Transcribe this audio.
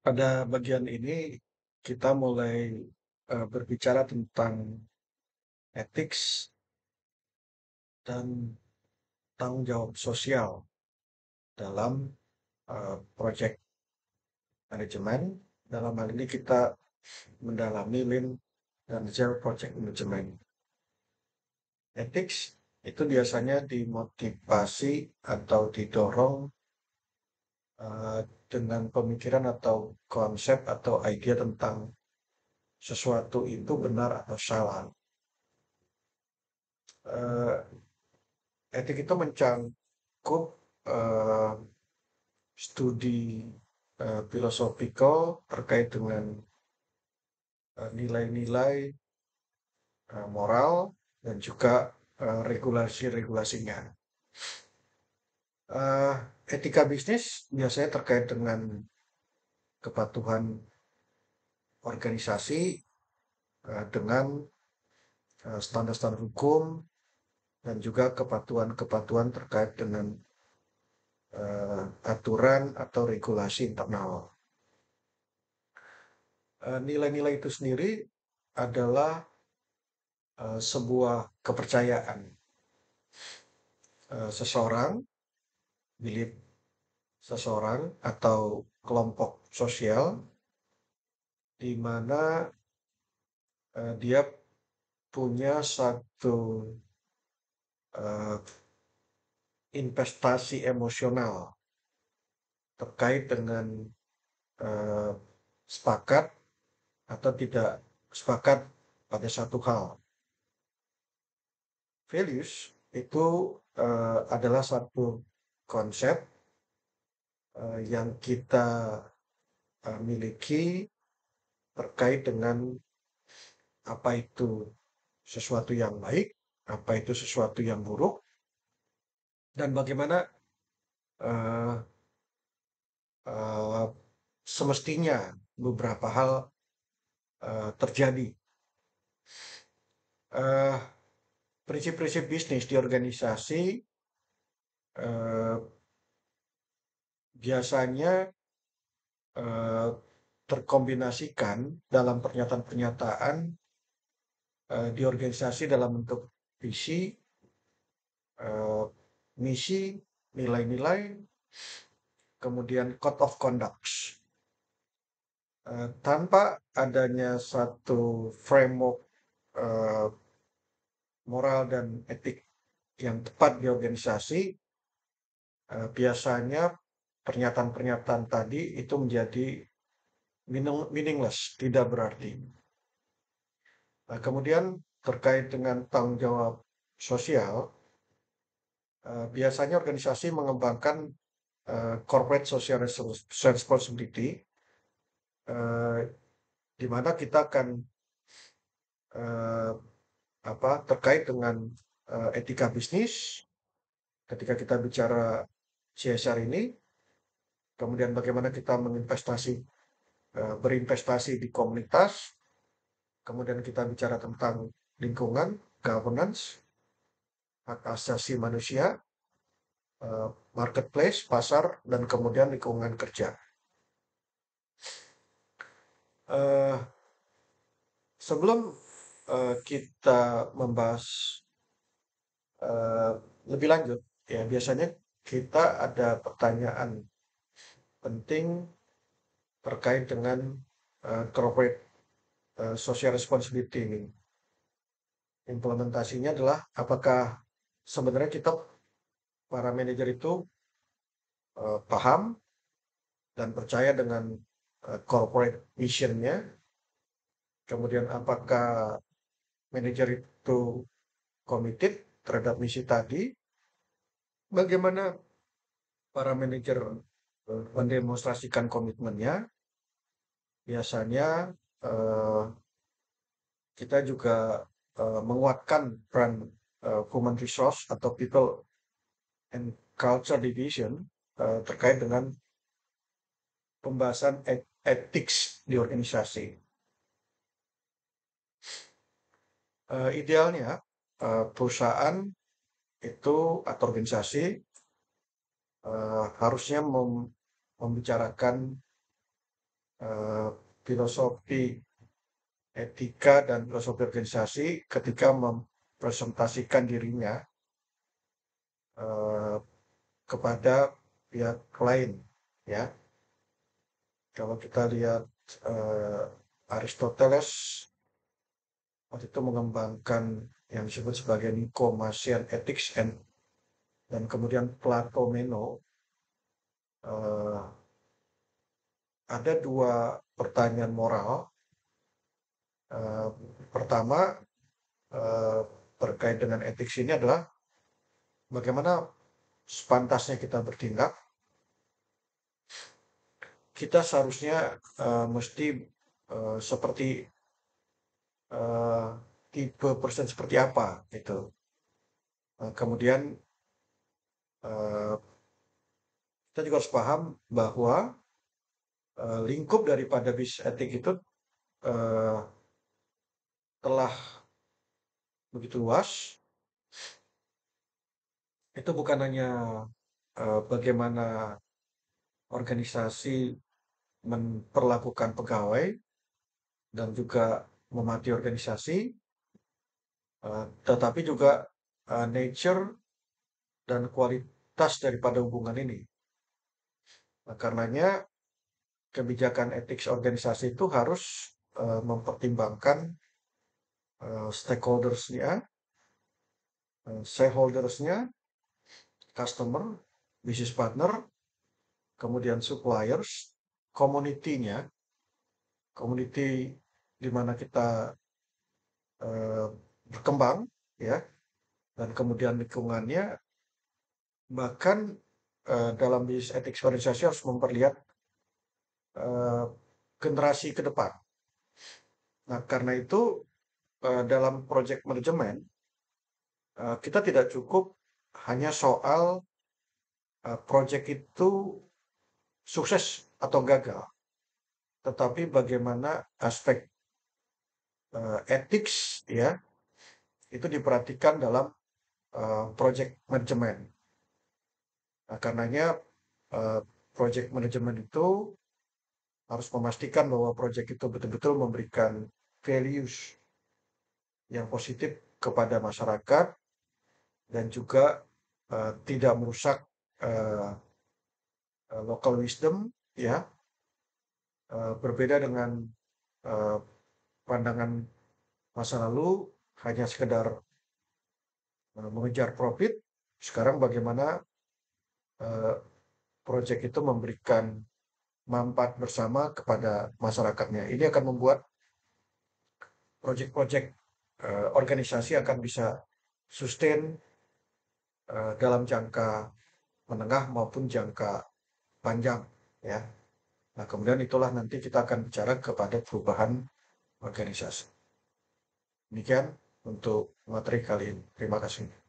Pada bagian ini kita mulai berbicara tentang ethics dan tanggung jawab sosial dalam project manajemen. Dalam hal ini kita mendalami Lean dan Zero Project Management. Ethics itu biasanya dimotivasi atau didorong eh, dengan pemikiran atau konsep atau ide tentang sesuatu itu benar atau salah. Eh, Etik itu mencangkup eh, studi filosofikal terkait dengan nilai-nilai moral dan juga regulasi-regulasinya. Eh, Etika bisnis biasanya terkait dengan kepatuhan organisasi dengan standar-standar hukum dan juga kepatuhan-kepatuhan terkait dengan aturan atau regulasi internal. Nilai-nilai itu sendiri adalah sebuah kepercayaan seseorang, milik seseorang atau kelompok sosial di mana dia punya satu eh, investasi emosional terkait dengan eh, sepakat atau tidak sepakat pada satu hal. Values itu adalah satu konsep yang kita miliki terkait dengan apa itu sesuatu yang baik, apa itu sesuatu yang buruk, dan bagaimana uh, uh, semestinya beberapa hal terjadi. Uh, Prinsip-prinsip bisnis di organisasi uh, biasanya uh, terkombinasikan dalam pernyataan-pernyataan di organisasi dalam bentuk visi, uh, misi, nilai-nilai, kemudian code of conduct. Tanpa adanya satu framework eh, moral dan etik yang tepat di organisasi, biasanya pernyataan-pernyataan tadi itu menjadi meaningless, tidak berarti. Nah, kemudian terkait dengan tanggung jawab sosial, biasanya organisasi mengembangkan corporate social responsibility, eh, di mana kita akan eh, terkait dengan etika bisnis ketika kita bicara CSR ini, kemudian bagaimana kita berinvestasi di komunitas, kemudian kita bicara tentang lingkungan, governance, hak asasi manusia, marketplace, pasar, dan kemudian lingkungan kerja. Eh, Sebelum kita membahas eh, lebih lanjut, ya biasanya kita ada pertanyaan penting terkait dengan corporate social responsibility ini. Implementasinya adalah apakah sebenarnya kita para manajer itu paham dan percaya dengan corporate mission-nya, kemudian apakah manajer itu committed terhadap misi tadi, bagaimana para manajer mendemonstrasikan komitmennya, biasanya eh, kita juga menguatkan peran human resource atau people and culture division terkait dengan pembahasan ethics di organisasi. Idealnya perusahaan itu atau organisasi harusnya membicarakan eh, filosofi etika dan filosofi organisasi ketika mempresentasikan dirinya eh, kepada pihak lain, ya. Kalau kita lihat eh, Aristoteles waktu itu mengembangkan yang disebut sebagai Nicomachean Ethics dan kemudian Plato Meno, eh, ada dua pertanyaan moral. Eh, Pertama, eh, terkait dengan etik ini adalah bagaimana sepantasnya kita bertindak. Kita seharusnya mesti seperti eh, tipe person seperti apa gitu. Kemudian eh, kita juga harus paham bahwa lingkup daripada bisnis etik itu eh, telah begitu luas. Itu bukan hanya bagaimana organisasi memperlakukan pegawai dan juga memati organisasi, tetapi juga nature dan kualitas daripada hubungan ini. Nah, karenanya kebijakan etik organisasi itu harus mempertimbangkan stakeholders-nya, shareholders-nya, customer, business partner, kemudian suppliers, community-nya, community di mana kita eh, berkembang, ya, dan kemudian lingkungannya, bahkan dalam bisnis etik organisasi harus memperlihat eh, generasi ke depan. Nah, karena itu dalam project manajemen kita tidak cukup hanya soal project itu sukses atau gagal, tetapi bagaimana aspek ethics, ya, itu diperhatikan dalam project manajemen. Nah, karenanya eh, project manajemen itu harus memastikan bahwa project itu betul-betul memberikan values yang positif kepada masyarakat dan juga tidak merusak eh, local wisdom, ya. Berbeda dengan eh, pandangan masa lalu hanya sekedar mengejar profit. Sekarang bagaimana eh, proyek itu memberikan manfaat bersama kepada masyarakatnya. Ini akan membuat proyek-proyek organisasi akan bisa sustain dalam jangka menengah maupun jangka panjang, ya. Nah, kemudian itulah nanti kita akan bicara kepada perubahan organisasi. Demikian untuk materi kali ini. Terima kasih.